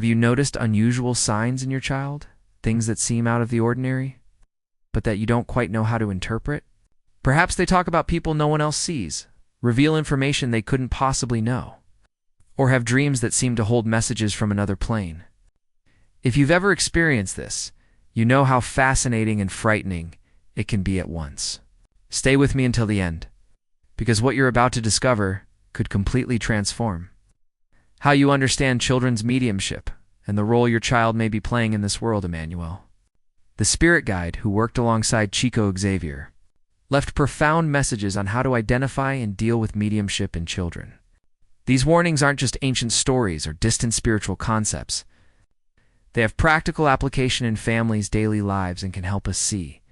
Have you noticed unusual signs in your child? Things that seem out of the ordinary, but that you don't quite know how to interpret? Perhaps they talk about people no one else sees, reveal information they couldn't possibly know, or have dreams that seem to hold messages from another plane. If you've ever experienced this, you know how fascinating and frightening it can be at once. Stay with me until the end, because what you're about to discover could completely transform how you understand children's mediumship and the role your child may be playing in this world. Emmanuel, the spirit guide who worked alongside Chico Xavier, left profound messages on how to identify and deal with mediumship in children. These warnings aren't just ancient stories or distant spiritual concepts. They have practical application in families' daily lives and can help us see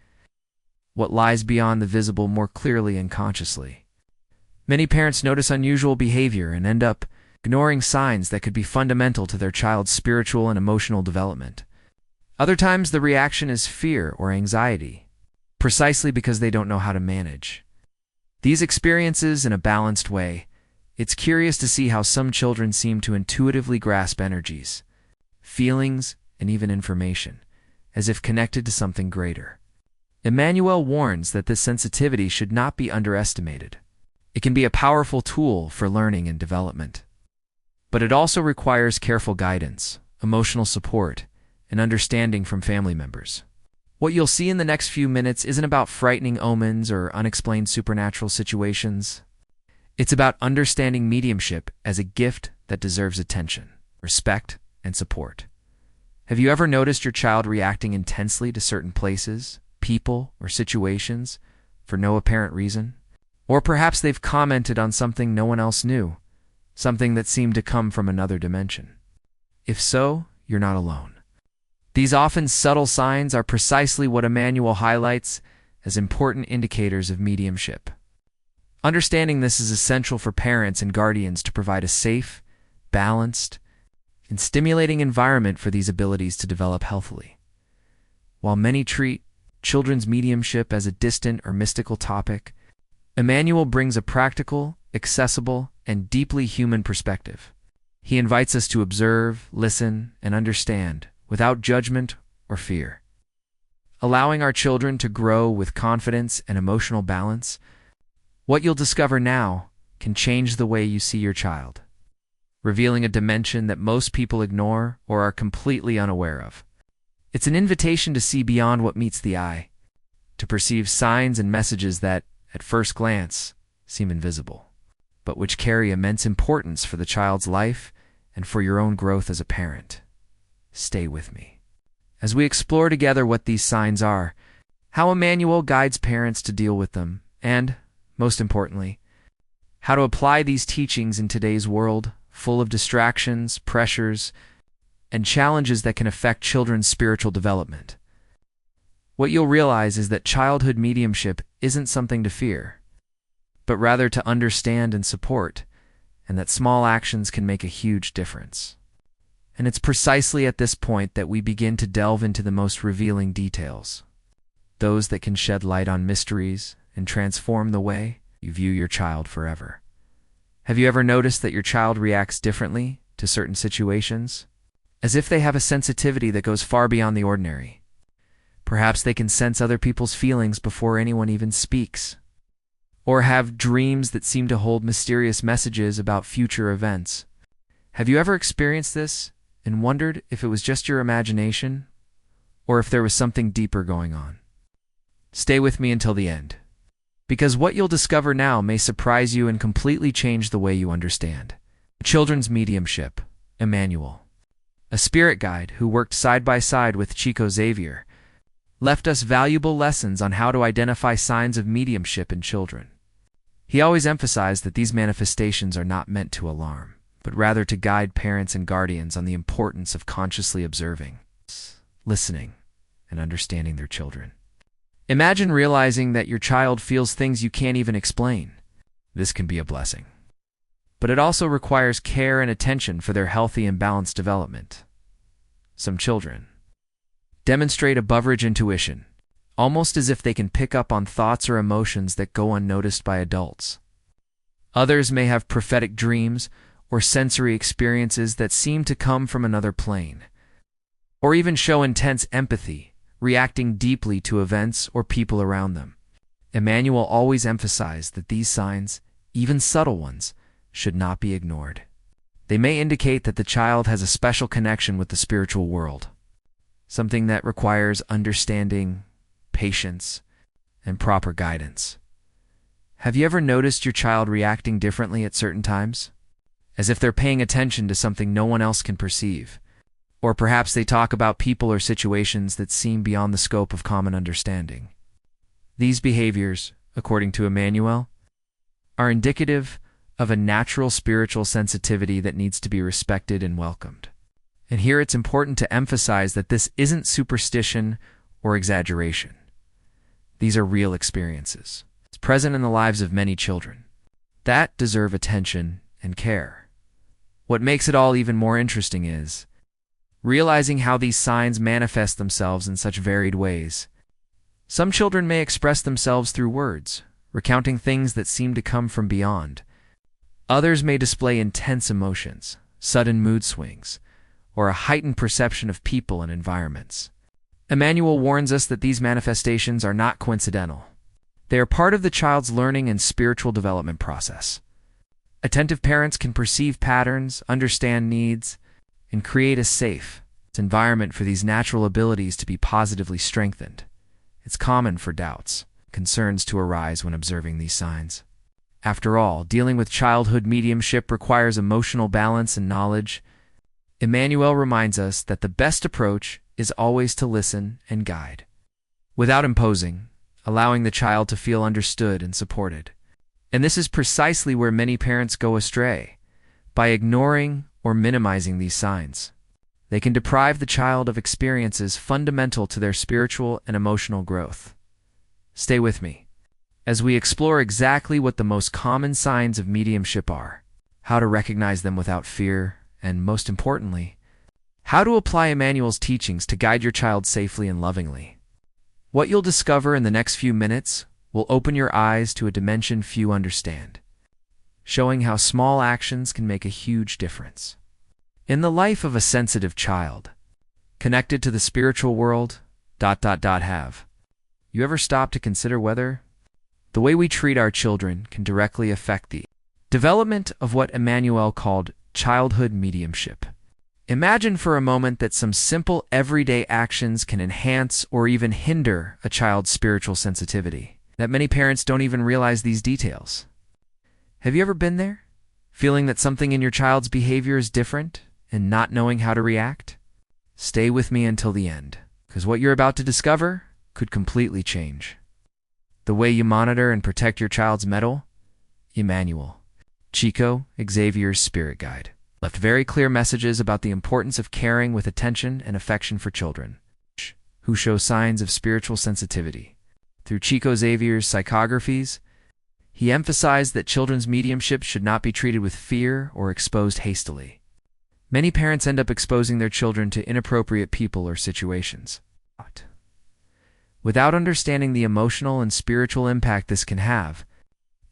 what lies beyond the visible more clearly and consciously. Many parents notice unusual behavior and end up ignoring signs that could be fundamental to their child's spiritual and emotional development. Other times, the reaction is fear or anxiety, precisely because they don't know how to manage these experiences in a balanced way. It's curious to see how some children seem to intuitively grasp energies, feelings, and even information, as if connected to something greater. Emmanuel warns that this sensitivity should not be underestimated. It can be a powerful tool for learning and development, but it also requires careful guidance, emotional support, and understanding from family members. What you'll see in the next few minutes isn't about frightening omens or unexplained supernatural situations. It's about understanding mediumship as a gift that deserves attention, respect, and support. Have you ever noticed your child reacting intensely to certain places, people, or situations for no apparent reason? Or perhaps they've commented on something no one else knew, something that seemed to come from another dimension. If so, you're not alone. These often subtle signs are precisely what Emmanuel highlights as important indicators of mediumship. Understanding this is essential for parents and guardians to provide a safe, balanced, and stimulating environment for these abilities to develop healthily. While many treat children's mediumship as a distant or mystical topic, Emmanuel brings a practical, accessible, and deeply human perspective. He invites us to observe, listen, and understand without judgment or fear. Allowing our children to grow with confidence and emotional balance, what you'll discover now can change the way you see your child, revealing a dimension that most people ignore or are completely unaware of. It's an invitation to see beyond what meets the eye, to perceive signs and messages that, at first glance, seem invisible, but which carry immense importance for the child's life and for your own growth as a parent. Stay with me as we explore together what these signs are, how Emmanuel guides parents to deal with them, and, most importantly, how to apply these teachings in today's world full of distractions, pressures, and challenges that can affect children's spiritual development. What you'll realize is that childhood mediumship isn't something to fear, but rather to understand and support, and that small actions can make a huge difference. And it's precisely at this point that we begin to delve into the most revealing details, those that can shed light on mysteries and transform the way you view your child forever. Have you ever noticed that your child reacts differently to certain situations, as if they have a sensitivity that goes far beyond the ordinary? Perhaps they can sense other people's feelings before anyone even speaks, or have dreams that seem to hold mysterious messages about future events. Have you ever experienced this and wondered if it was just your imagination, or if there was something deeper going on? Stay with me until the end, because what you'll discover now may surprise you and completely change the way you understand children's mediumship. Emmanuel, a spirit guide who worked side by side with Chico Xavier, left us valuable lessons on how to identify signs of mediumship in children. He always emphasized that these manifestations are not meant to alarm, but rather to guide parents and guardians on the importance of consciously observing, listening, and understanding their children. Imagine realizing that your child feels things you can't even explain. This can be a blessing, but it also requires care and attention for their healthy and balanced development. Some children demonstrate above-average intuition, almost as if they can pick up on thoughts or emotions that go unnoticed by adults. Others may have prophetic dreams or sensory experiences that seem to come from another plane, or even show intense empathy, reacting deeply to events or people around them. Emmanuel always emphasized that these signs, even subtle ones, should not be ignored. They may indicate that the child has a special connection with the spiritual world, something that requires understanding, patience, and proper guidance. Have you ever noticed your child reacting differently at certain times? As if they're paying attention to something no one else can perceive. Or perhaps they talk about people or situations that seem beyond the scope of common understanding. These behaviors, according to Emmanuel, are indicative of a natural spiritual sensitivity that needs to be respected and welcomed. And here it's important to emphasize that this isn't superstition or exaggeration. These are real experiences. It's present in the lives of many children that deserve attention and care. What makes it all even more interesting is realizing how these signs manifest themselves in such varied ways. Some children may express themselves through words, recounting things that seem to come from beyond. Others may display intense emotions, sudden mood swings, or a heightened perception of people and environments. Emmanuel warns us that these manifestations are not coincidental. They are part of the child's learning and spiritual development process. Attentive parents can perceive patterns, understand needs, and create a safe environment for these natural abilities to be positively strengthened. It's common for doubts, concerns to arise when observing these signs. After all, dealing with childhood mediumship requires emotional balance and knowledge. Emmanuel reminds us that the best approach is always to listen and guide, without imposing, allowing the child to feel understood and supported. And this is precisely where many parents go astray, by ignoring or minimizing these signs. They can deprive the child of experiences fundamental to their spiritual and emotional growth. Stay with me as we explore exactly what the most common signs of mediumship are, how to recognize them without fear, and most importantly, how to apply Emmanuel's teachings to guide your child safely and lovingly. What you'll discover in the next few minutes will open your eyes to a dimension few understand, showing how small actions can make a huge difference. In the life of a sensitive child, connected to the spiritual world, have you ever stopped to consider whether the way we treat our children can directly affect the development of what Emmanuel called childhood mediumship? Imagine for a moment that some simple everyday actions can enhance or even hinder a child's spiritual sensitivity, that many parents don't even realize these details. Have you ever been there, feeling that something in your child's behavior is different and not knowing how to react? Stay with me until the end, because what you're about to discover could completely change the way you monitor and protect your child's mental. Emmanuel, Chico Xavier's spirit guide, left very clear messages about the importance of caring with attention and affection for children who show signs of spiritual sensitivity. Through Chico Xavier's psychographies, he emphasized that children's mediumship should not be treated with fear or exposed hastily. Many parents end up exposing their children to inappropriate people or situations, without understanding the emotional and spiritual impact this can have.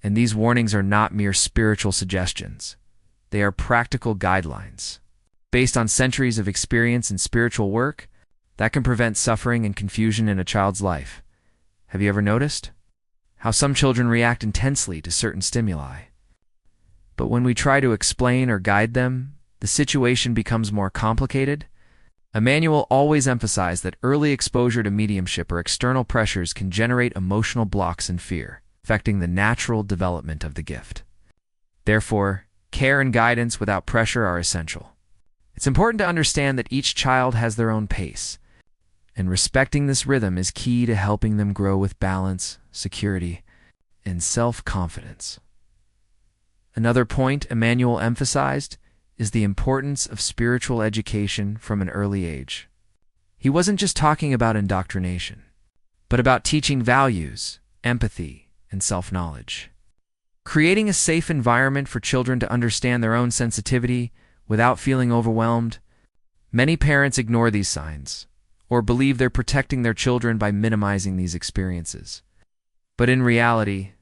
And these warnings are not mere spiritual suggestions. They are practical guidelines, based on centuries of experience in spiritual work, that can prevent suffering and confusion in a child's life. Have you ever noticed how some children react intensely to certain stimuli? But when we try to explain or guide them, the situation becomes more complicated. Emmanuel always emphasized that early exposure to mediumship or external pressures can generate emotional blocks and fear, affecting the natural development of the gift. Therefore, care and guidance without pressure are essential. It's important to understand that each child has their own pace, and respecting this rhythm is key to helping them grow with balance, security, and self-confidence. Another point Emmanuel emphasized is the importance of spiritual education from an early age. He wasn't just talking about indoctrination, but about teaching values, empathy, and self-knowledge. Creating a safe environment for children to understand their own sensitivity without feeling overwhelmed. Many parents ignore these signs, or believe they're protecting their children by minimizing these experiences. But in reality,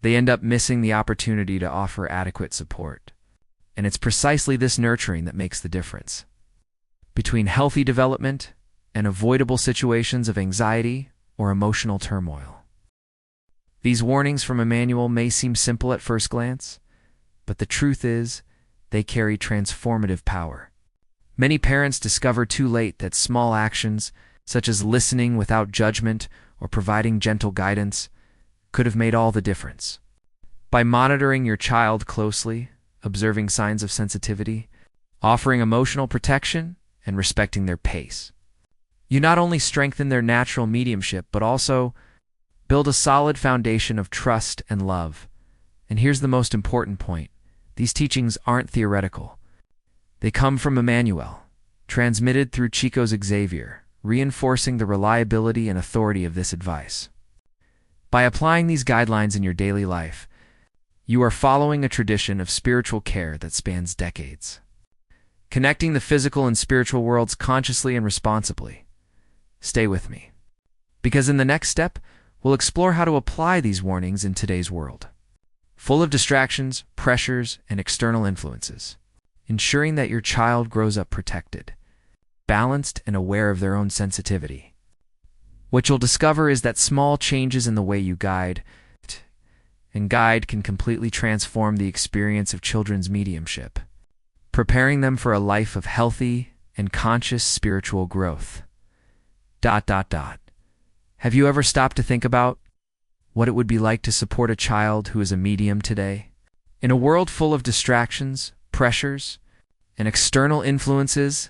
they end up missing the opportunity to offer adequate support. And it's precisely this nurturing that makes the difference between healthy development and avoidable situations of anxiety or emotional turmoil. These warnings from Emmanuel may seem simple at first glance, but the truth is, they carry transformative power. Many parents discover too late that small actions, such as listening without judgment or providing gentle guidance, could have made all the difference. By monitoring your child closely, observing signs of sensitivity, offering emotional protection, and respecting their pace, you not only strengthen their natural mediumship, but also build a solid foundation of trust and love. And here's the most important point. These teachings aren't theoretical. They come from Emmanuel, transmitted through Chico Xavier, reinforcing the reliability and authority of this advice. By applying these guidelines in your daily life, you are following a tradition of spiritual care that spans decades, connecting the physical and spiritual worlds consciously and responsibly. Stay with me, because in the next step, we'll explore how to apply these warnings in today's world, full of distractions, pressures, and external influences, ensuring that your child grows up protected, balanced, and aware of their own sensitivity. What you'll discover is that small changes in the way you guide can completely transform the experience of children's mediumship, preparing them for a life of healthy and conscious spiritual growth. Have you ever stopped to think about what it would be like to support a child who is a medium today? In a world full of distractions, pressures, and external influences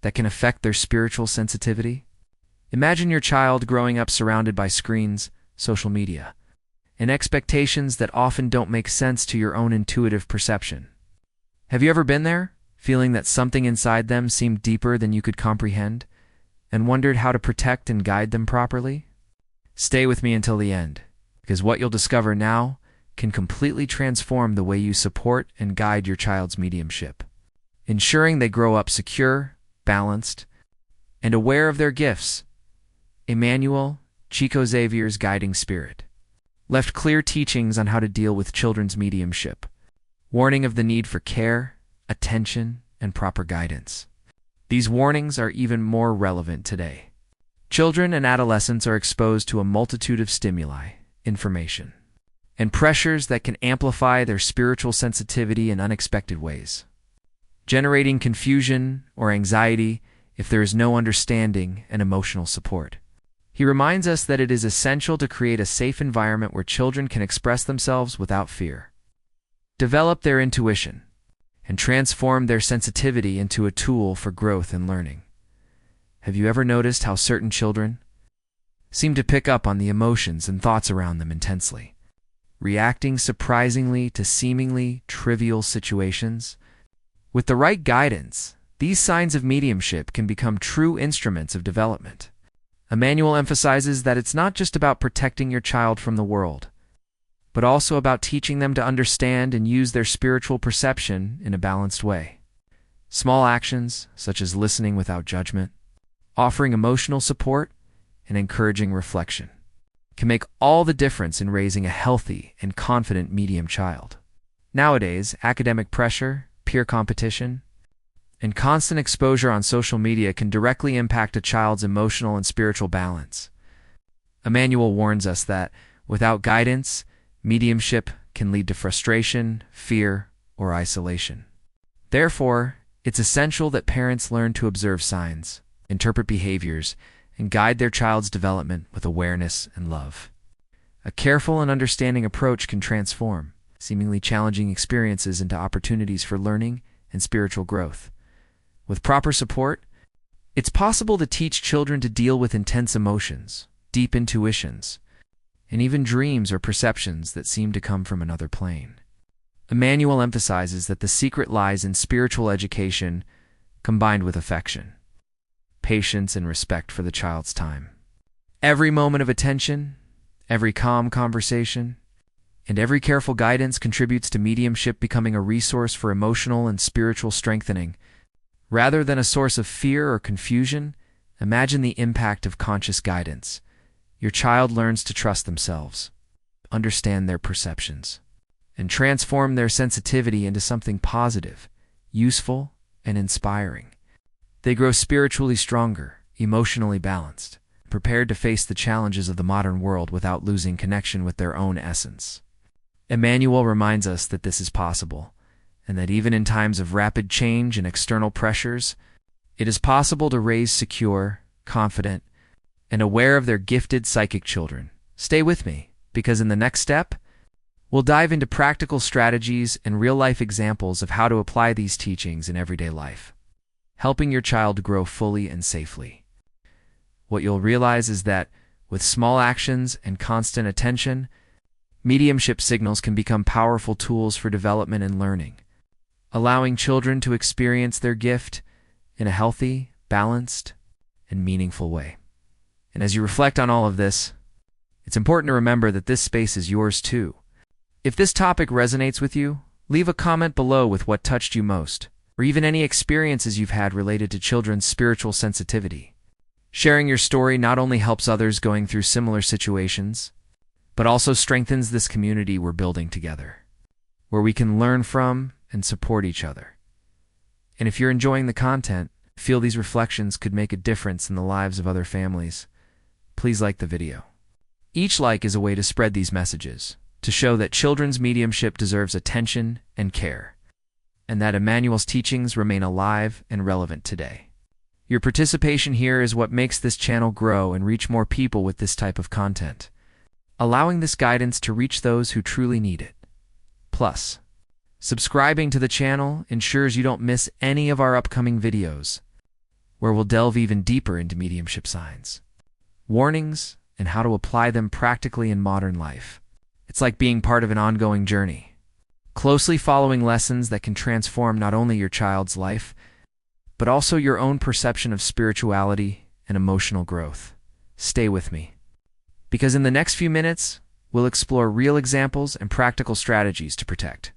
that can affect their spiritual sensitivity, imagine your child growing up surrounded by screens, social media, and expectations that often don't make sense to your own intuitive perception. Have you ever been there, feeling that something inside them seemed deeper than you could comprehend, and wondered how to protect and guide them properly? Stay with me until the end, because what you'll discover now can completely transform the way you support and guide your child's mediumship, ensuring they grow up secure, balanced, and aware of their gifts. Emmanuel, Chico Xavier's guiding spirit, left clear teachings on how to deal with children's mediumship, warning of the need for care, attention, and proper guidance. These warnings are even more relevant today. Children and adolescents are exposed to a multitude of stimuli, information, and pressures that can amplify their spiritual sensitivity in unexpected ways, generating confusion or anxiety if there is no understanding and emotional support. He reminds us that it is essential to create a safe environment where children can express themselves without fear, develop their intuition, and transform their sensitivity into a tool for growth and learning. Have you ever noticed how certain children seem to pick up on the emotions and thoughts around them intensely, reacting surprisingly to seemingly trivial situations? With the right guidance, these signs of mediumship can become true instruments of development. Emmanuel emphasizes that it's not just about protecting your child from the world, but also about teaching them to understand and use their spiritual perception in a balanced way. Small actions, such as listening without judgment, offering emotional support, and encouraging reflection, can make all the difference in raising a healthy and confident medium child. Nowadays, academic pressure, peer competition, and constant exposure on social media can directly impact a child's emotional and spiritual balance. Emmanuel warns us that, without guidance, mediumship can lead to frustration, fear, or isolation. Therefore, it's essential that parents learn to observe signs, interpret behaviors, and guide their child's development with awareness and love. A careful and understanding approach can transform seemingly challenging experiences into opportunities for learning and spiritual growth. With proper support, it's possible to teach children to deal with intense emotions, deep intuitions, and even dreams or perceptions that seem to come from another plane. Emmanuel emphasizes that the secret lies in spiritual education combined with affection, patience, and respect for the child's time. Every moment of attention, every calm conversation, and every careful guidance contributes to mediumship becoming a resource for emotional and spiritual strengthening. Rather than a source of fear or confusion, imagine the impact of conscious guidance. Your child learns to trust themselves, understand their perceptions, and transform their sensitivity into something positive, useful, and inspiring. They grow spiritually stronger, emotionally balanced, prepared to face the challenges of the modern world without losing connection with their own essence. Emmanuel reminds us that this is possible, and that even in times of rapid change and external pressures, it is possible to raise secure, confident, and aware of their gifted psychic children. Stay with me, because in the next step, we'll dive into practical strategies and real-life examples of how to apply these teachings in everyday life, helping your child grow fully and safely. What you'll realize is that, with small actions and constant attention, mediumship signals can become powerful tools for development and learning, allowing children to experience their gift in a healthy, balanced, and meaningful way. And as you reflect on all of this, it's important to remember that this space is yours too. If this topic resonates with you, leave a comment below with what touched you most, or even any experiences you've had related to children's spiritual sensitivity. Sharing your story not only helps others going through similar situations, but also strengthens this community we're building together, where we can learn from and support each other. And if you're enjoying the content, feel these reflections could make a difference in the lives of other families, please like the video. Each like is a way to spread these messages, to show that children's mediumship deserves attention and care, and that Emmanuel's teachings remain alive and relevant today. Your participation here is what makes this channel grow and reach more people with this type of content, allowing this guidance to reach those who truly need it. Plus, subscribing to the channel ensures you don't miss any of our upcoming videos, where we'll delve even deeper into mediumship signs, warnings, and how to apply them practically in modern life. It's like being part of an ongoing journey, closely following lessons that can transform not only your child's life, but also your own perception of spirituality and emotional growth. Stay with me, because in the next few minutes, we'll explore real examples and practical strategies to protect,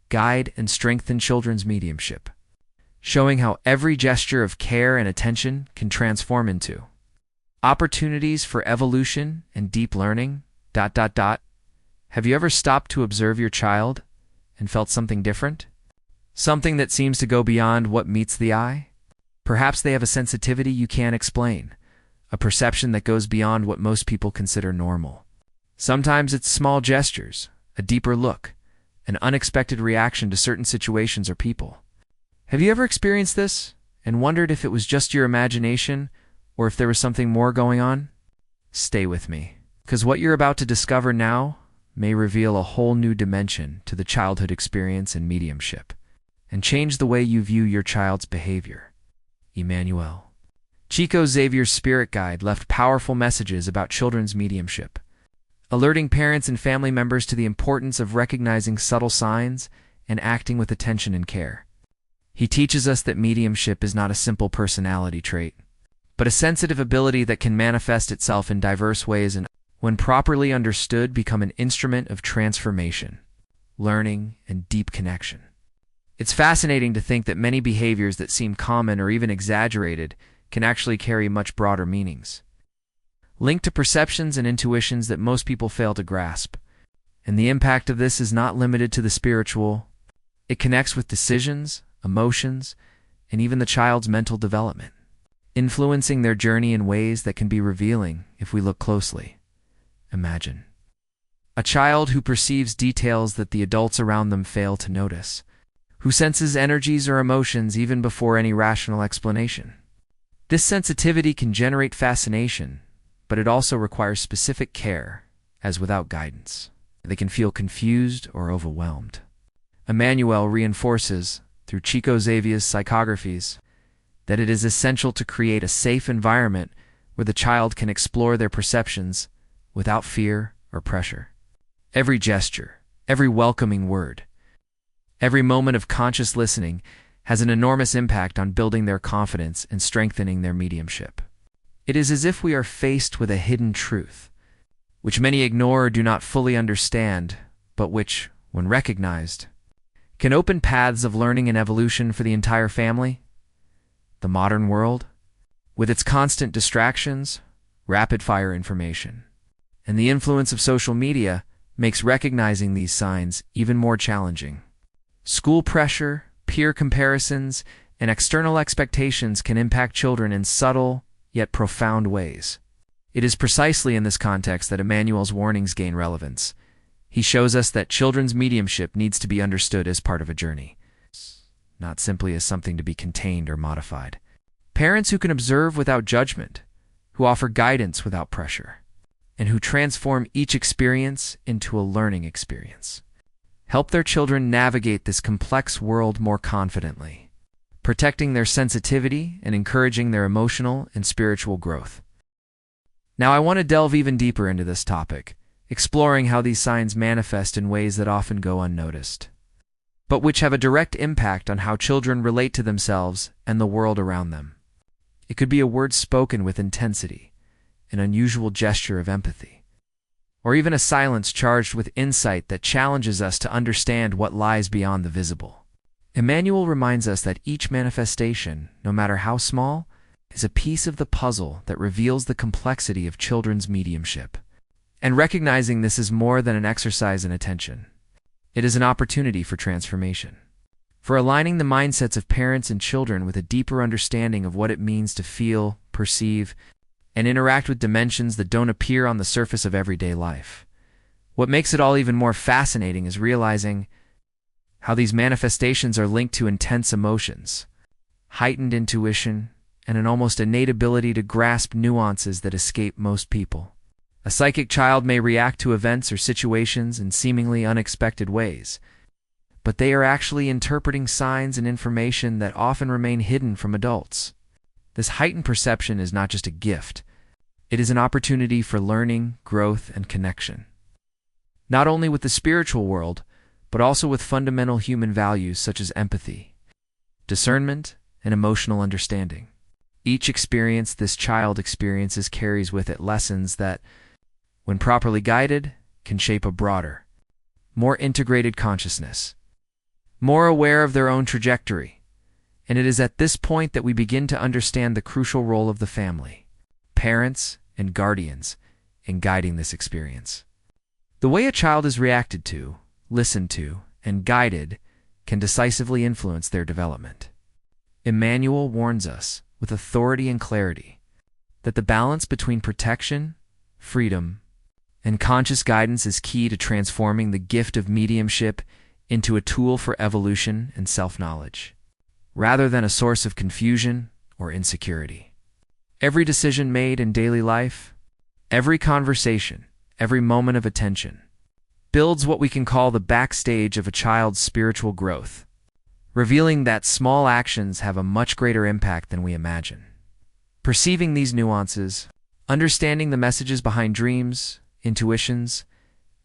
guide, and strengthen children's mediumship, showing how every gesture of care and attention can transform into opportunities for evolution and deep learning. Have you ever stopped to observe your child and felt something different? Something that seems to go beyond what meets the eye? Perhaps they have a sensitivity you can't explain, a perception that goes beyond what most people consider normal. Sometimes it's small gestures, a deeper look, an unexpected reaction to certain situations or people. Have you ever experienced this and wondered if it was just your imagination or if there was something more going on? Stay with me, because what you're about to discover now may reveal a whole new dimension to the childhood experience in mediumship, and change the way you view your child's behavior. Emmanuel. Chico Xavier's spirit guide left powerful messages about children's mediumship, alerting parents and family members to the importance of recognizing subtle signs and acting with attention and care. He teaches us that mediumship is not a simple personality trait, but a sensitive ability that can manifest itself in diverse ways and, when properly understood, become an instrument of transformation, learning, and deep connection. It's fascinating to think that many behaviors that seem common or even exaggerated can actually carry much broader meanings, linked to perceptions and intuitions that most people fail to grasp. And the impact of this is not limited to the spiritual. It connects with decisions, emotions, and even the child's mental development, influencing their journey in ways that can be revealing if we look closely. Imagine a child who perceives details that the adults around them fail to notice, who senses energies or emotions even before any rational explanation. This sensitivity can generate fascination, but it also requires specific care, as without guidance, they can feel confused or overwhelmed. Emmanuel reinforces, through Chico Xavier's psychographies, that it is essential to create a safe environment where the child can explore their perceptions without fear or pressure. Every gesture, every welcoming word, every moment of conscious listening has an enormous impact on building their confidence and strengthening their mediumship. It is as if we are faced with a hidden truth, which many ignore or do not fully understand, but which, when recognized, can open paths of learning and evolution for the entire family. The modern world, with its constant distractions, rapid-fire information, and the influence of social media, makes recognizing these signs even more challenging. School pressure, peer comparisons, and external expectations can impact children in subtle, yet profound ways. It is precisely in this context that Emmanuel's warnings gain relevance. He shows us that children's mediumship needs to be understood as part of a journey, not simply as something to be contained or modified. Parents who can observe without judgment, who offer guidance without pressure, and who transform each experience into a learning experience, help their children navigate this complex world more confidently, protecting their sensitivity and encouraging their emotional and spiritual growth. Now, I want to delve even deeper into this topic, exploring how these signs manifest in ways that often go unnoticed, but which have a direct impact on how children relate to themselves and the world around them. It could be a word spoken with intensity, an unusual gesture of empathy, or even a silence charged with insight that challenges us to understand what lies beyond the visible. Emmanuel reminds us that each manifestation, no matter how small, is a piece of the puzzle that reveals the complexity of children's mediumship. And recognizing this is more than an exercise in attention. It is an opportunity for transformation, for aligning the mindsets of parents and children with a deeper understanding of what it means to feel, perceive, and interact with dimensions that don't appear on the surface of everyday life. What makes it all even more fascinating is realizing how these manifestations are linked to intense emotions, heightened intuition, and an almost innate ability to grasp nuances that escape most people. A psychic child may react to events or situations in seemingly unexpected ways, but they are actually interpreting signs and information that often remain hidden from adults. This heightened perception is not just a gift, it is an opportunity for learning, growth, and connection. Not only with the spiritual world, but also with fundamental human values such as empathy, discernment, and emotional understanding. Each experience this child experiences carries with it lessons that, when properly guided, can shape a broader, more integrated consciousness, more aware of their own trajectory. And it is at this point that we begin to understand the crucial role of the family, parents, and guardians in guiding this experience. The way a child is reacted to, listened to, and guided can decisively influence their development. Emmanuel warns us, with authority and clarity, that the balance between protection, freedom, and conscious guidance is key to transforming the gift of mediumship into a tool for evolution and self-knowledge, rather than a source of confusion or insecurity. Every decision made in daily life, every conversation, every moment of attention, builds what we can call the backstage of a child's spiritual growth, revealing that small actions have a much greater impact than we imagine. Perceiving these nuances, understanding the messages behind dreams, intuitions,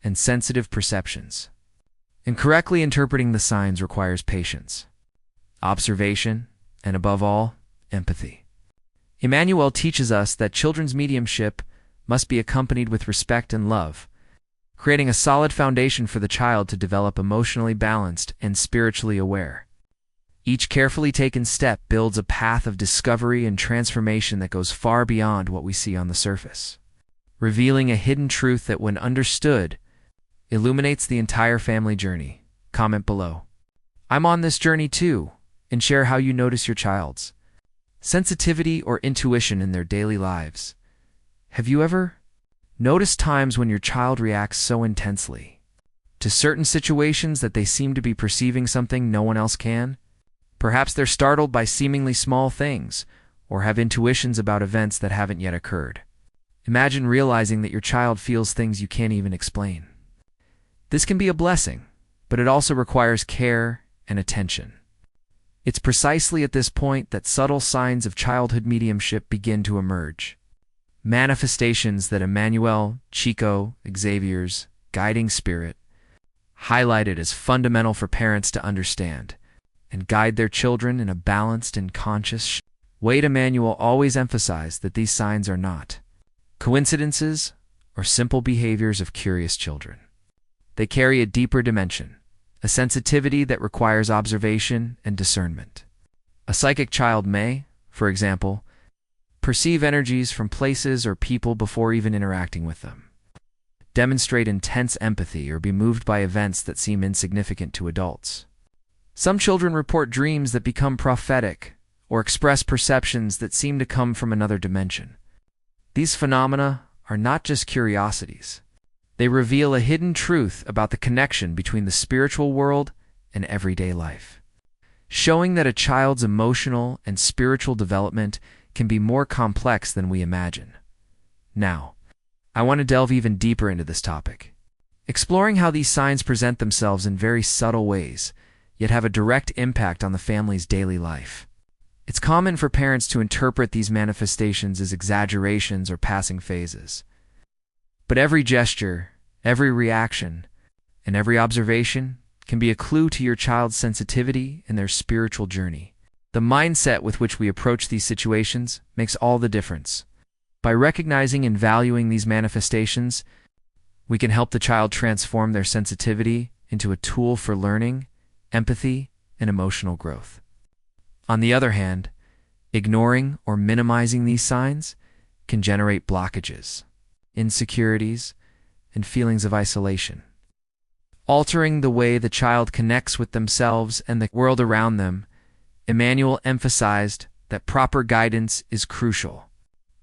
and sensitive perceptions, and correctly interpreting the signs requires patience, observation, and above all, empathy. Emmanuel teaches us that children's mediumship must be accompanied with respect and love, creating a solid foundation for the child to develop emotionally balanced and spiritually aware. Each carefully taken step builds a path of discovery and transformation that goes far beyond what we see on the surface, revealing a hidden truth that, when understood, illuminates the entire family journey. Comment below. I'm on this journey too, and share how you notice your child's sensitivity or intuition in their daily lives. Have you ever noticed times when your child reacts so intensely to certain situations that they seem to be perceiving something no one else can? Perhaps they're startled by seemingly small things, or have intuitions about events that haven't yet occurred. Imagine realizing that your child feels things you can't even explain. This can be a blessing, but it also requires care and attention. It's precisely at this point that subtle signs of childhood mediumship begin to emerge. Manifestations that Emmanuel, Chico Xavier's guiding spirit, highlighted as fundamental for parents to understand and guide their children in a balanced and conscious way. Emmanuel always emphasized that these signs are not coincidences or simple behaviors of curious children. They carry a deeper dimension, a sensitivity that requires observation and discernment. A psychic child may, for example, perceive energies from places or people before even interacting with them, demonstrate intense empathy, or be moved by events that seem insignificant to adults. Some children report dreams that become prophetic, or express perceptions that seem to come from another dimension. These phenomena are not just curiosities. They reveal a hidden truth about the connection between the spiritual world and everyday life, showing that a child's emotional and spiritual development can be more complex than we imagine. Now, I want to delve even deeper into this topic, exploring how these signs present themselves in very subtle ways, yet have a direct impact on the family's daily life. It's common for parents to interpret these manifestations as exaggerations or passing phases. But every gesture, every reaction, and every observation can be a clue to your child's sensitivity and their spiritual journey. The mindset with which we approach these situations makes all the difference. By recognizing and valuing these manifestations, we can help the child transform their sensitivity into a tool for learning, empathy, and emotional growth. On the other hand, ignoring or minimizing these signs can generate blockages, insecurities, and feelings of isolation, altering the way the child connects with themselves and the world around them. Emmanuel emphasized that proper guidance is crucial.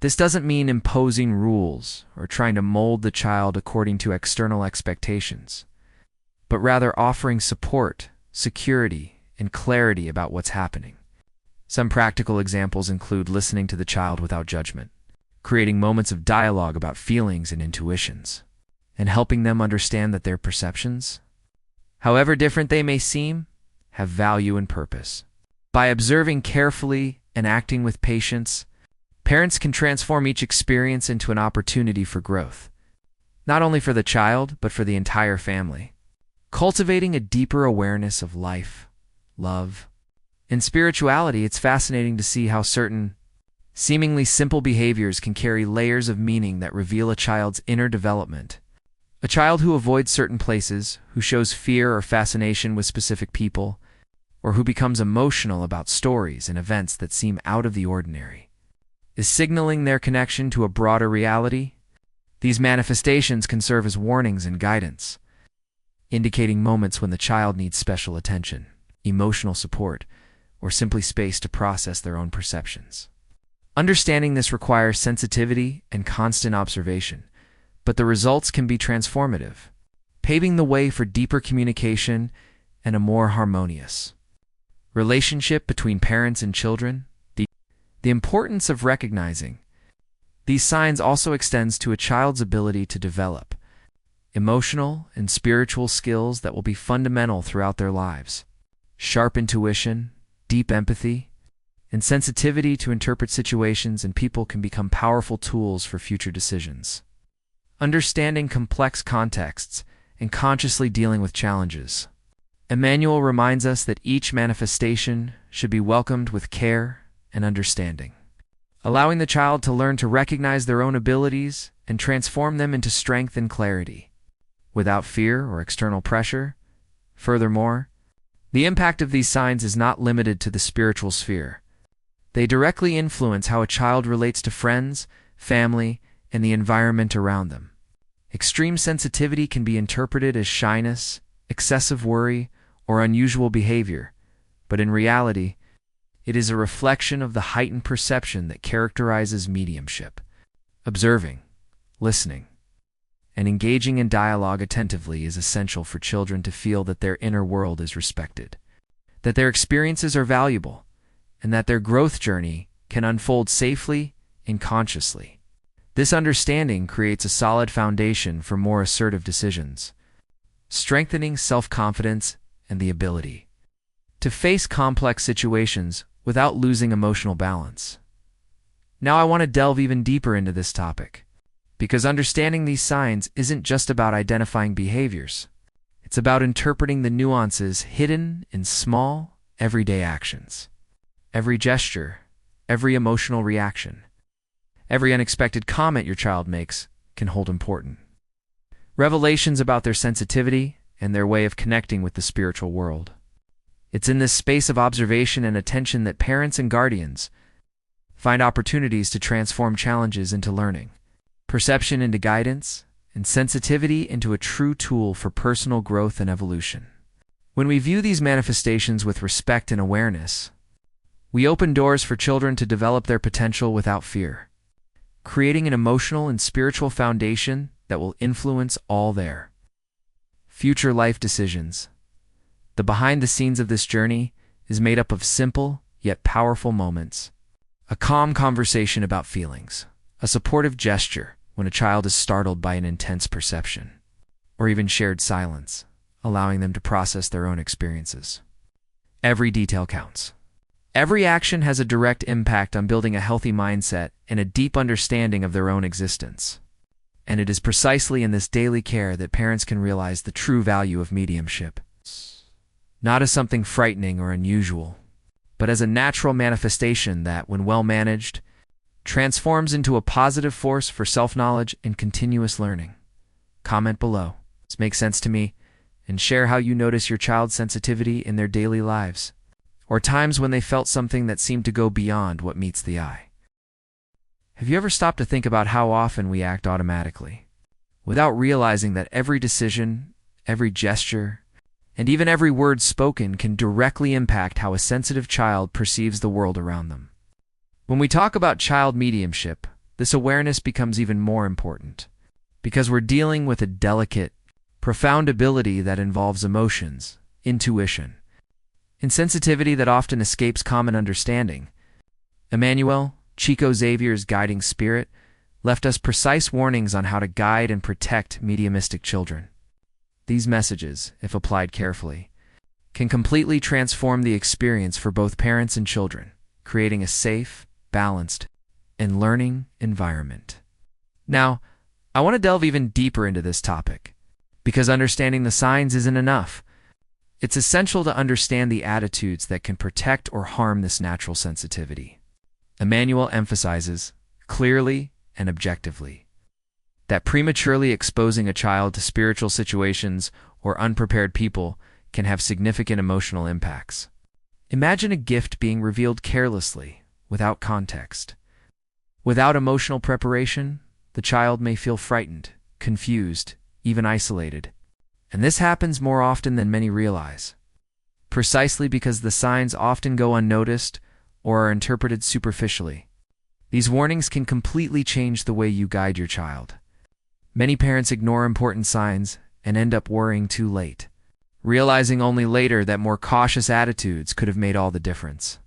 This doesn't mean imposing rules or trying to mold the child according to external expectations, but rather offering support, security, and clarity about what's happening. Some practical examples include listening to the child without judgment, creating moments of dialogue about feelings and intuitions, and helping them understand that their perceptions, however different they may seem, have value and purpose. By observing carefully and acting with patience, parents can transform each experience into an opportunity for growth, not only for the child, but for the entire family. Cultivating a deeper awareness of life, love, and spirituality, it's fascinating to see how certain seemingly simple behaviors can carry layers of meaning that reveal a child's inner development. A child who avoids certain places, who shows fear or fascination with specific people, or who becomes emotional about stories and events that seem out of the ordinary, is signaling their connection to a broader reality. These manifestations can serve as warnings and guidance, indicating moments when the child needs special attention, emotional support, or simply space to process their own perceptions. Understanding this requires sensitivity and constant observation, but the results can be transformative, paving the way for deeper communication and a more harmonious relationship between parents and children. The importance of recognizing these signs also extends to a child's ability to develop emotional and spiritual skills that will be fundamental throughout their lives. Sharp intuition, deep empathy, and sensitivity to interpret situations and people can become powerful tools for future decisions. Understanding complex contexts and consciously dealing with challenges. Emmanuel reminds us that each manifestation should be welcomed with care and understanding, allowing the child to learn to recognize their own abilities and transform them into strength and clarity, without fear or external pressure. Furthermore, the impact of these signs is not limited to the spiritual sphere. They directly influence how a child relates to friends, family, and the environment around them. Extreme sensitivity can be interpreted as shyness, excessive worry, or unusual behavior, but in reality, it is a reflection of the heightened perception that characterizes mediumship. Observing, listening, and engaging in dialogue attentively is essential for children to feel that their inner world is respected, that their experiences are valuable, and that their growth journey can unfold safely and consciously. This understanding creates a solid foundation for more assertive decisions, strengthening self-confidence and the ability to face complex situations without losing emotional balance. Now I want to delve even deeper into this topic, because understanding these signs isn't just about identifying behaviors. It's about interpreting the nuances hidden in small, everyday actions. Every gesture, every emotional reaction, every unexpected comment your child makes can hold important revelations about their sensitivity and their way of connecting with the spiritual world. It's in this space of observation and attention that parents and guardians find opportunities to transform challenges into learning, perception into guidance, and sensitivity into a true tool for personal growth and evolution. When we view these manifestations with respect and awareness, we open doors for children to develop their potential without fear, creating an emotional and spiritual foundation that will influence all their future life decisions. The behind the scenes of this journey is made up of simple yet powerful moments. A calm conversation about feelings, a supportive gesture when a child is startled by an intense perception, or even shared silence, allowing them to process their own experiences. Every detail counts. Every action has a direct impact on building a healthy mindset and a deep understanding of their own existence. And it is precisely in this daily care that parents can realize the true value of mediumship. Not as something frightening or unusual, but as a natural manifestation that, when well managed, transforms into a positive force for self-knowledge and continuous learning. Comment below. This makes sense to me, and share how you notice your child's sensitivity in their daily lives, or times when they felt something that seemed to go beyond what meets the eye. Have you ever stopped to think about how often we act automatically, without realizing that every decision, every gesture, and even every word spoken can directly impact how a sensitive child perceives the world around them? When we talk about child mediumship, this awareness becomes even more important, because we're dealing with a delicate, profound ability that involves emotions, intuition, and sensitivity that often escapes common understanding. Emmanuel, Chico Xavier's guiding spirit, left us precise warnings on how to guide and protect mediumistic children. These messages, if applied carefully, can completely transform the experience for both parents and children, creating a safe, balanced, and learning environment. Now, I want to delve even deeper into this topic, because understanding the signs isn't enough. It's essential to understand the attitudes that can protect or harm this natural sensitivity. Emmanuel emphasizes, clearly and objectively, that prematurely exposing a child to spiritual situations or unprepared people can have significant emotional impacts. Imagine a gift being revealed carelessly, without context. Without emotional preparation, the child may feel frightened, confused, even isolated. And this happens more often than many realize, precisely because the signs often go unnoticed or are interpreted superficially. These warnings can completely change the way you guide your child. Many parents ignore important signs and end up worrying too late, realizing only later that more cautious attitudes could have made all the difference.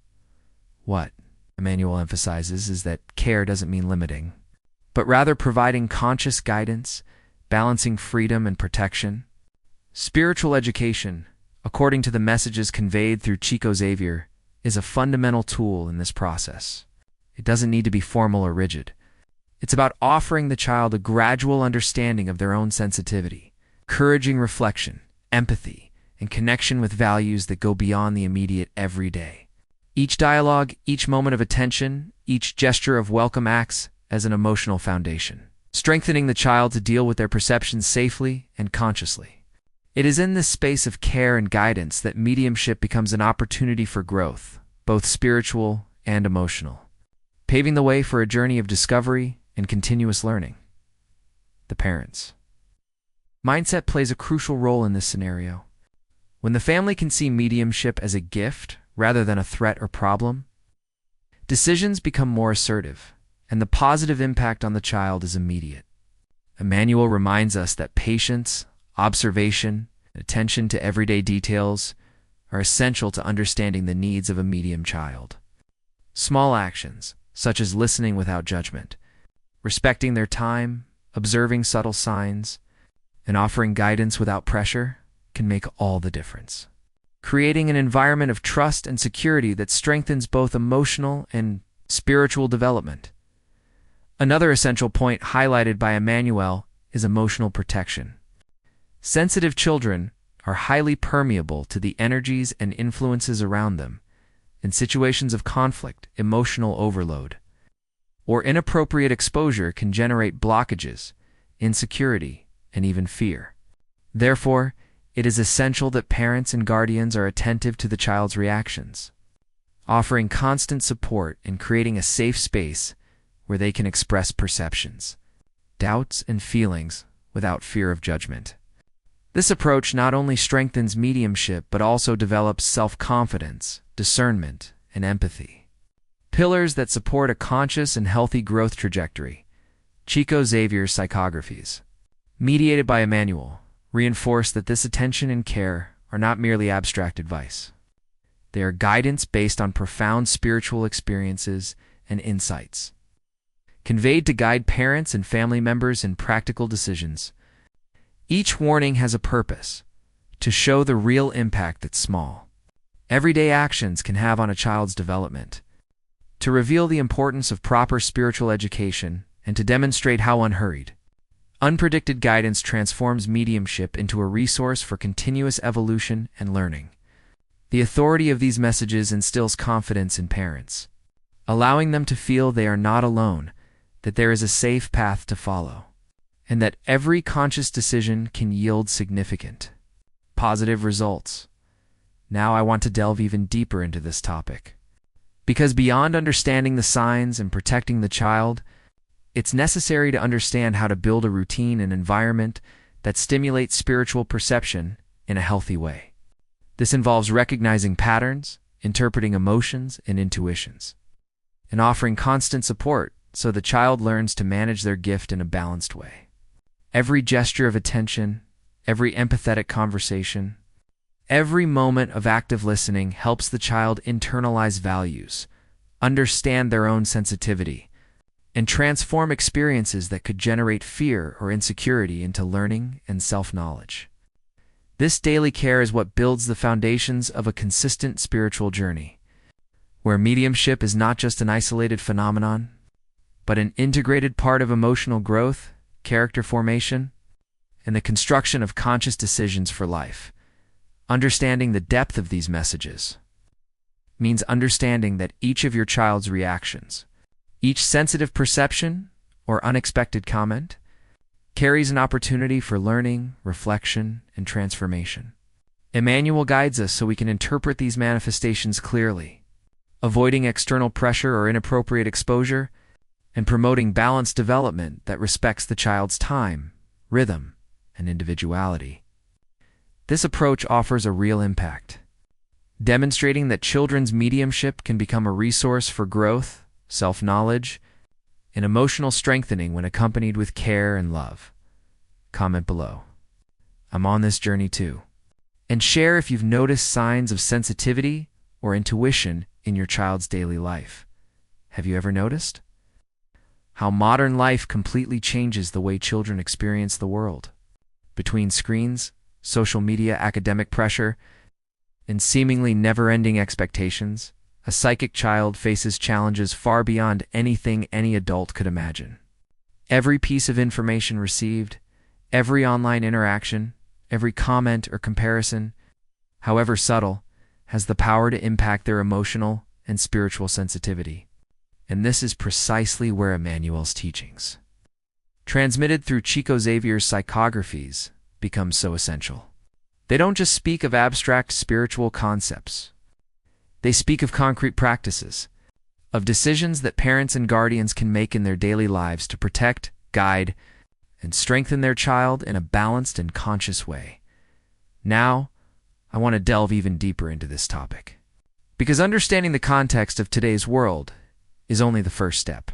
What Emmanuel emphasizes is that care doesn't mean limiting, but rather providing conscious guidance, balancing freedom and protection. Spiritual education, according to the messages conveyed through Chico Xavier, is a fundamental tool in this process. It doesn't need to be formal or rigid. It's about offering the child a gradual understanding of their own sensitivity, encouraging reflection, empathy, and connection with values that go beyond the immediate everyday. Each dialogue, each moment of attention, each gesture of welcome acts as an emotional foundation, strengthening the child to deal with their perceptions safely and consciously. It is in this space of care and guidance that mediumship becomes an opportunity for growth, both spiritual and emotional, paving the way for a journey of discovery and continuous learning. The parents' mindset plays a crucial role in this scenario. When the family can see mediumship as a gift rather than a threat or problem, decisions become more assertive, and the positive impact on the child is immediate. Emmanuel reminds us that patience, observation, and attention to everyday details are essential to understanding the needs of a medium child. Small actions, such as listening without judgment, respecting their time, observing subtle signs, and offering guidance without pressure, can make all the difference, creating an environment of trust and security that strengthens both emotional and spiritual development. Another essential point highlighted by Emmanuel is emotional protection. Sensitive children are highly permeable to the energies and influences around them. In situations of conflict, emotional overload, or inappropriate exposure can generate blockages, insecurity, and even fear. Therefore, it is essential that parents and guardians are attentive to the child's reactions, offering constant support and creating a safe space where they can express perceptions, doubts, and feelings without fear of judgment. This approach not only strengthens mediumship but also develops self-confidence, discernment, and empathy. Pillars that support a conscious and healthy growth trajectory. Chico Xavier's psychographies, mediated by Emmanuel, reinforce that this attention and care are not merely abstract advice. They are guidance based on profound spiritual experiences and insights, conveyed to guide parents and family members in practical decisions. Each warning has a purpose: to show the real impact that small, everyday actions can have on a child's development, to reveal the importance of proper spiritual education, and to demonstrate how unhurried, unpredicted guidance transforms mediumship into a resource for continuous evolution and learning. The authority of these messages instills confidence in parents, allowing them to feel they are not alone, that there is a safe path to follow, and that every conscious decision can yield significant, positive results. Now I want to delve even deeper into this topic, because beyond understanding the signs and protecting the child, it's necessary to understand how to build a routine and environment that stimulates spiritual perception in a healthy way. This involves recognizing patterns, interpreting emotions and intuitions, and offering constant support so the child learns to manage their gift in a balanced way. Every gesture of attention, every empathetic conversation, every moment of active listening helps the child internalize values, understand their own sensitivity, and transform experiences that could generate fear or insecurity into learning and self-knowledge. This daily care is what builds the foundations of a consistent spiritual journey, where mediumship is not just an isolated phenomenon, but an integrated part of emotional growth, character formation, and the construction of conscious decisions for life. Understanding the depth of these messages means understanding that each of your child's reactions, each sensitive perception or unexpected comment, carries an opportunity for learning, reflection, and transformation. Emmanuel guides us so we can interpret these manifestations clearly, avoiding external pressure or inappropriate exposure, and promoting balanced development that respects the child's time, rhythm, and individuality. This approach offers a real impact, demonstrating that children's mediumship can become a resource for growth, self-knowledge, and emotional strengthening when accompanied with care and love. Comment below. I'm on this journey too. And share if you've noticed signs of sensitivity or intuition in your child's daily life. Have you ever noticed how modern life completely changes the way children experience the world? Between screens, social media, academic pressure, and seemingly never-ending expectations, a psychic child faces challenges far beyond anything any adult could imagine. Every piece of information received, every online interaction, every comment or comparison, however subtle, has the power to impact their emotional and spiritual sensitivity. And this is precisely where Emmanuel's teachings, transmitted through Chico Xavier's psychographies, become so essential. They don't just speak of abstract spiritual concepts. They speak of concrete practices, of decisions that parents and guardians can make in their daily lives to protect, guide, and strengthen their child in a balanced and conscious way. Now, I want to delve even deeper into this topic, because understanding the context of today's world is only the first step.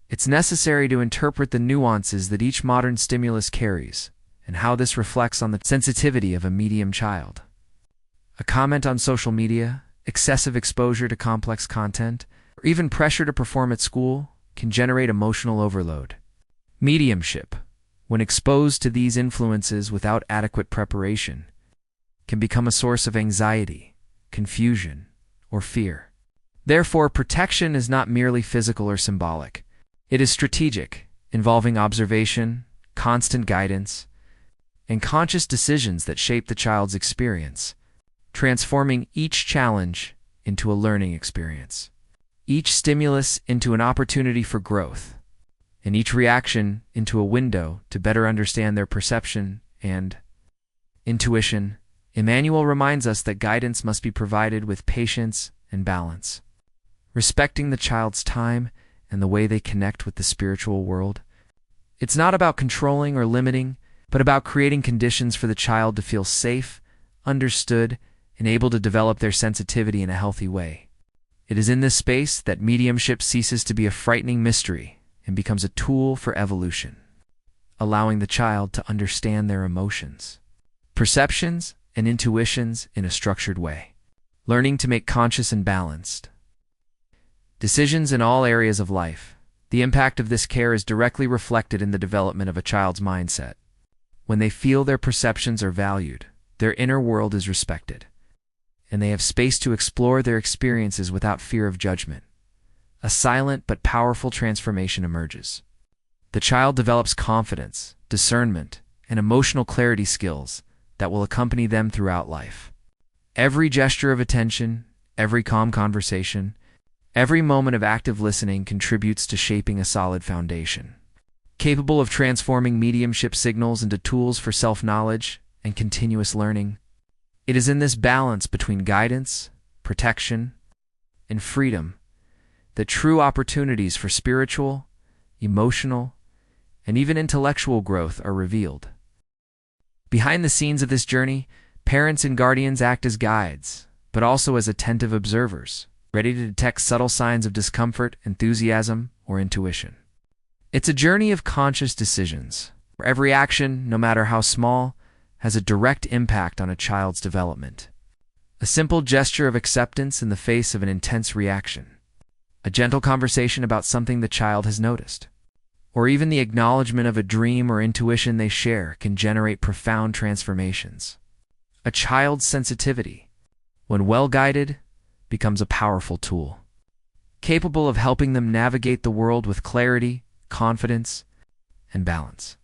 It's necessary to interpret the nuances that each modern stimulus carries and how this reflects on the sensitivity of a medium child. A comment on social media, excessive exposure to complex content, or even pressure to perform at school can generate emotional overload. Mediumship, when exposed to these influences without adequate preparation, can become a source of anxiety, confusion, or fear. Therefore, protection is not merely physical or symbolic. It is strategic, involving observation, constant guidance, and conscious decisions that shape the child's experience, transforming each challenge into a learning experience, each stimulus into an opportunity for growth, and each reaction into a window to better understand their perception and intuition. Emmanuel reminds us that guidance must be provided with patience and balance, respecting the child's time and the way they connect with the spiritual world. It's not about controlling or limiting, but about creating conditions for the child to feel safe, understood, and able to develop their sensitivity in a healthy way. It is in this space that mediumship ceases to be a frightening mystery and becomes a tool for evolution, allowing the child to understand their emotions, perceptions, and intuitions in a structured way, learning to make conscious and balanced decisions in all areas of life. The impact of this care is directly reflected in the development of a child's mindset. When they feel their perceptions are valued, their inner world is respected, and they have space to explore their experiences without fear of judgment, a silent but powerful transformation emerges. The child develops confidence, discernment, and emotional clarity skills that will accompany them throughout life. Every gesture of attention, every calm conversation, every moment of active listening contributes to shaping a solid foundation, capable of transforming mediumship signals into tools for self-knowledge and continuous learning. It is in this balance between guidance, protection, and freedom that true opportunities for spiritual, emotional, and even intellectual growth are revealed. Behind the scenes of this journey, parents and guardians act as guides, but also as attentive observers, ready to detect subtle signs of discomfort, enthusiasm, or intuition. It's a journey of conscious decisions, where every action, no matter how small, has a direct impact on a child's development. A simple gesture of acceptance in the face of an intense reaction, a gentle conversation about something the child has noticed, or even the acknowledgement of a dream or intuition they share can generate profound transformations. A child's sensitivity, when well guided, becomes a powerful tool, capable of helping them navigate the world with clarity, confidence, and balance.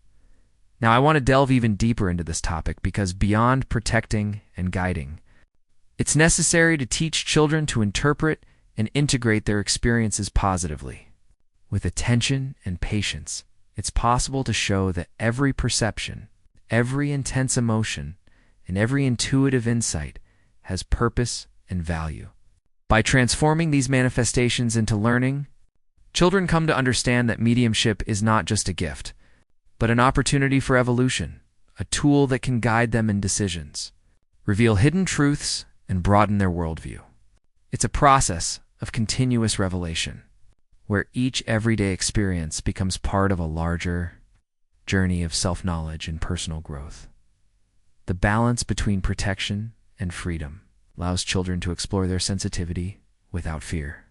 Now, I want to delve even deeper into this topic because beyond protecting and guiding, it's necessary to teach children to interpret and integrate their experiences positively. With attention and patience, it's possible to show that every perception, every intense emotion, and every intuitive insight has purpose and value. By transforming these manifestations into learning, children come to understand that mediumship is not just a gift, but an opportunity for evolution, a tool that can guide them in decisions, reveal hidden truths, and broaden their worldview. It's a process of continuous revelation, where each everyday experience becomes part of a larger journey of self-knowledge and personal growth. The balance between protection and freedom allows children to explore their sensitivity without fear,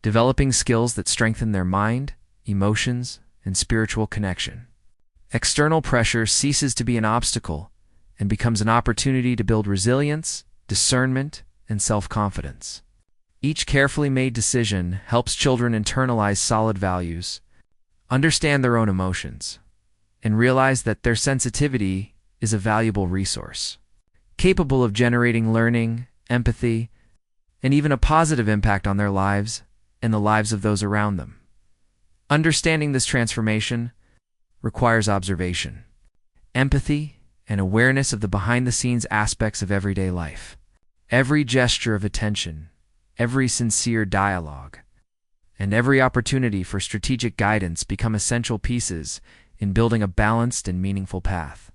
developing skills that strengthen their mind, emotions, and spiritual connection. External pressure ceases to be an obstacle and becomes an opportunity to build resilience, discernment, and self-confidence. Each carefully made decision helps children internalize solid values, understand their own emotions, and realize that their sensitivity is a valuable resource, capable of generating learning, empathy, and even a positive impact on their lives and the lives of those around them. Understanding this transformation requires observation, empathy, and awareness of the behind-the-scenes aspects of everyday life. Every gesture of attention, every sincere dialogue, and every opportunity for strategic guidance become essential pieces in building a balanced and meaningful path.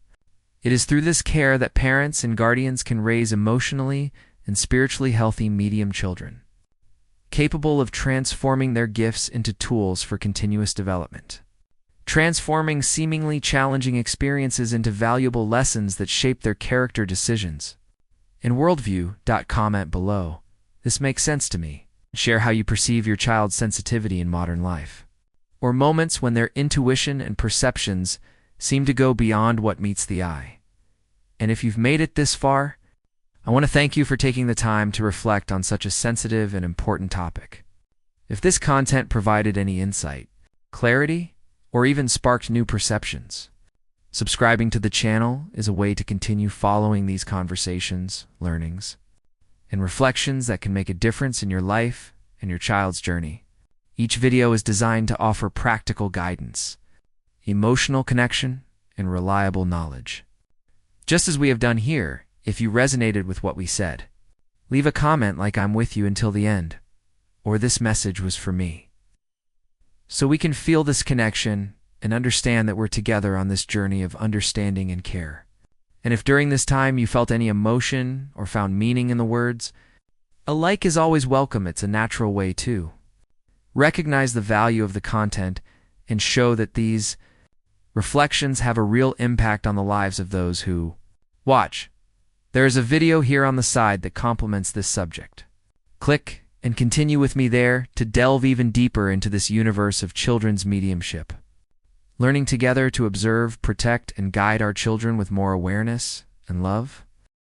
It is through this care that parents and guardians can raise emotionally and spiritually healthy medium children, capable of transforming their gifts into tools for continuous development, transforming seemingly challenging experiences into valuable lessons that shape their character decisions. In worldview, comment below, "This makes sense to me." Share how you perceive your child's sensitivity in modern life, or moments when their intuition and perceptions seem to go beyond what meets the eye. And if you've made it this far, I want to thank you for taking the time to reflect on such a sensitive and important topic. If this content provided any insight, clarity, or even sparked new perceptions, subscribing to the channel is a way to continue following these conversations, learnings, and reflections that can make a difference in your life and your child's journey. Each video is designed to offer practical guidance, emotional connection, and reliable knowledge. Just as we have done here, if you resonated with what we said, leave a comment like "I'm with you until the end," or "This message was for me," so we can feel this connection and understand that we're together on this journey of understanding and care. And if during this time you felt any emotion or found meaning in the words, a like is always welcome. It's a natural way too. Recognize the value of the content and show that these reflections have a real impact on the lives of those who watch. There is a video here on the side that complements this subject. Click and continue with me there to delve even deeper into this universe of children's mediumship. Learning together to observe, protect, and guide our children with more awareness and love.